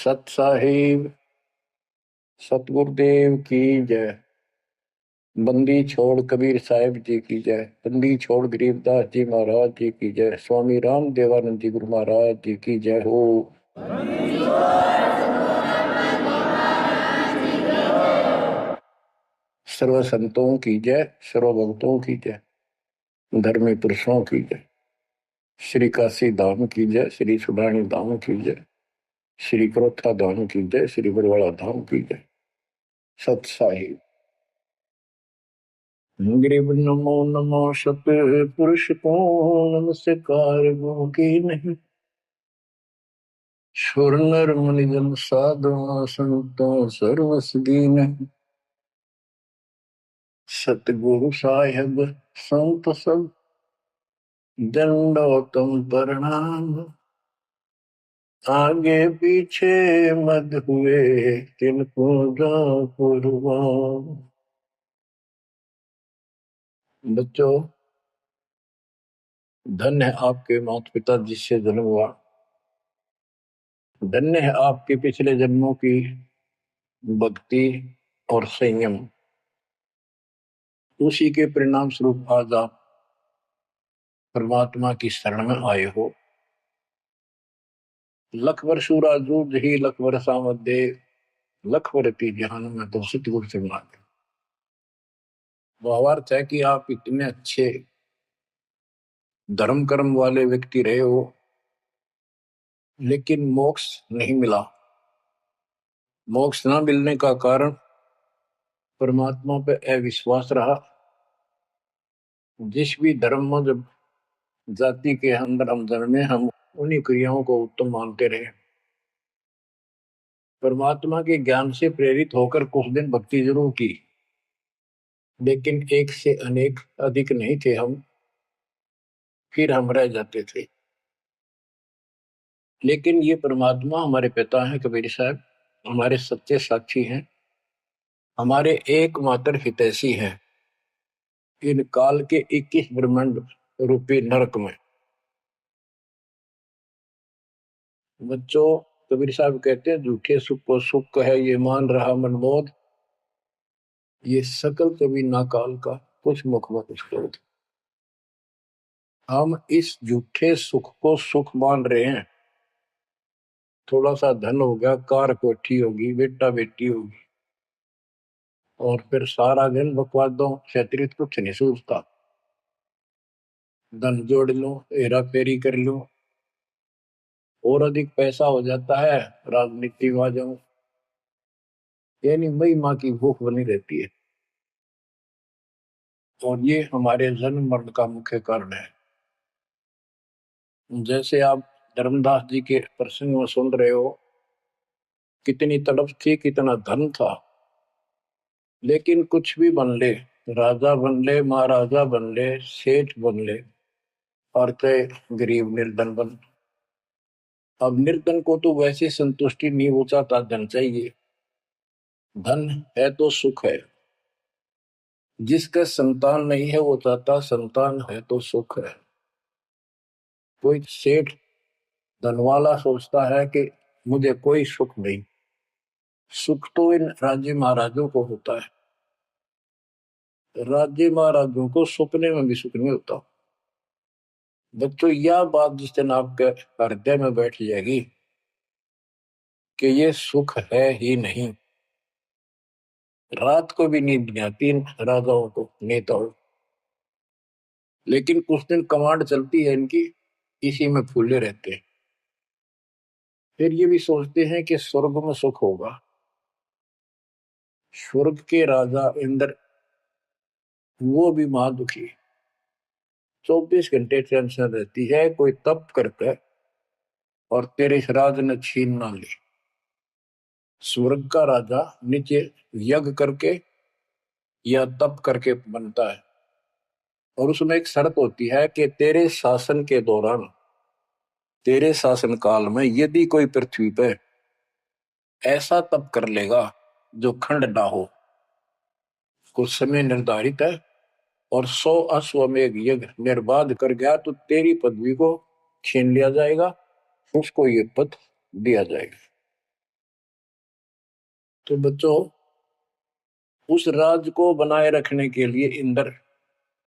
सत साहिब सतगुरुदेव की जय। बंदी छोड़ कबीर साहिब जी की जय। बंदी छोड़ गरीबदास जी महाराज जी की जय। स्वामी राम देवानंद जी गुरु महाराज जी की जय हो। सर्व संतों की जय, सर्व भक्तों की जय, धर्मी पुरुषों की जय। श्री काशी धाम की जय, श्री सुडानी धाम की जय, श्री क्रोथा धाम की जय, श्री बरवाड़ा धाम की जय। सत साहिब गरीब नमो नमो सत पुरुष को नमस्कार गो की नहीं। सुर नर मुनि जन साधु संतों सर्वस दीन। सतगुरु साहिब संत सब दंडोतम प्रणाम। आगे पीछे मत हुए तिनको जा कुर्बान। बच्चों, धन्य है आपके माता पिता जिससे जन्म हुआ। धन्य है आपके पिछले जन्मों की भक्ति और संयम। उसी के परिणाम स्वरूप आज आप परमात्मा की शरण में आए हो। लखवर सूरा जूझ ही लखवर सामत दे, लखवर की जहान में तो सतगुरु से मांगे। भावार्थ है कि आप इतने अच्छे धर्म कर्म वाले व्यक्ति रहे हो, लेकिन मोक्ष नहीं मिला। मोक्ष न मिलने का कारण परमात्मा पे अविश्वास रहा। जिस भी धर्म में जब जाति के अंदर हम जन्मे, हम उन्हीं क्रियाओं को उत्तम मानते रहे। परमात्मा के ज्ञान से प्रेरित होकर कुछ दिन भक्ति जरूर की, लेकिन एक से अनेक अधिक नहीं थे हम, फिर हम रह जाते थे। लेकिन ये परमात्मा हमारे पिता हैं कबीर साहब, हमारे सच्चे साक्षी हैं, हमारे एकमात्र हितैषी हैं इन काल के 21 ब्रह्मांड रूपी नरक में। बच्चों, कबीर साहब कहते हैं झूठे सुख को सुख कहे ये मान रहा मनमोद, ये सकल कभी ना काल का कुछ मुख में कुछ क्रोध। हम इस झूठे सुख को सुख मान रहे हैं। थोड़ा सा धन हो गया, कार कोठी होगी, बेटा बेटी होगी, और फिर सारा दिन बकवादों से अतिरिक्त कुछ नहीं सोचता। धन जोड़ लो, हेरा फेरी कर लो, और अधिक पैसा हो जाता है, राजनीति में आ जाऊं, यानी मई माँ की भूख बनी रहती है। और ये हमारे जन्म मरण का मुख्य कारण है। जैसे आप धर्मदास जी के प्रसंग में सुन रहे हो, कितनी तड़प थी, कितना धन था, लेकिन कुछ भी बन ले, राजा बन ले, महाराजा बन ले, सेठ बन ले, और कहे गरीब निर्धन बन। अब निर्धन को तो वैसे संतुष्टि नहीं, वो चाहता धन चाहिए। धन है तो सुख है। जिसका संतान नहीं है वो चाहता संतान है तो सुख है। कोई सेठ धन वाला सोचता है कि मुझे कोई सुख नहीं। सुख तो इन राज्य महाराजों को होता है। राज्य महाराजों को सपने में भी सुख नहीं होता। बच्चों, यह बात जिस दिन आपके हृदय में बैठ जाएगी कि ये सुख है ही नहीं, रात को भी नींद नहीं आती इन राजाओं को, नेताओं। लेकिन कुछ दिन कमांड चलती है इनकी, इसी में फूले रहते हैं। फिर ये भी सोचते हैं कि स्वर्ग में सुख होगा। स्वर्ग के राजा इंद्र, वो भी महादुखी, 24 घंटे टेंशन रहती है, कोई तप करके और तेरे इस राज ने छीन ना ले। स्वर्ग का राजा नीचे यज्ञ करके या तप करके बनता है, और उसमें एक शर्त होती है कि तेरे शासन के दौरान, तेरे शासन काल में यदि कोई पृथ्वी पे ऐसा तप कर लेगा जो खंड ना हो, कुछ समय निर्धारित है, और 100 अश्वमेध यज्ञ निर्बाध कर गया, तो तेरी पदवी को छीन लिया जाएगा, उसको ये पद दिया जाएगा। तो बच्चों, उस राज को बनाए रखने के लिए इंद्र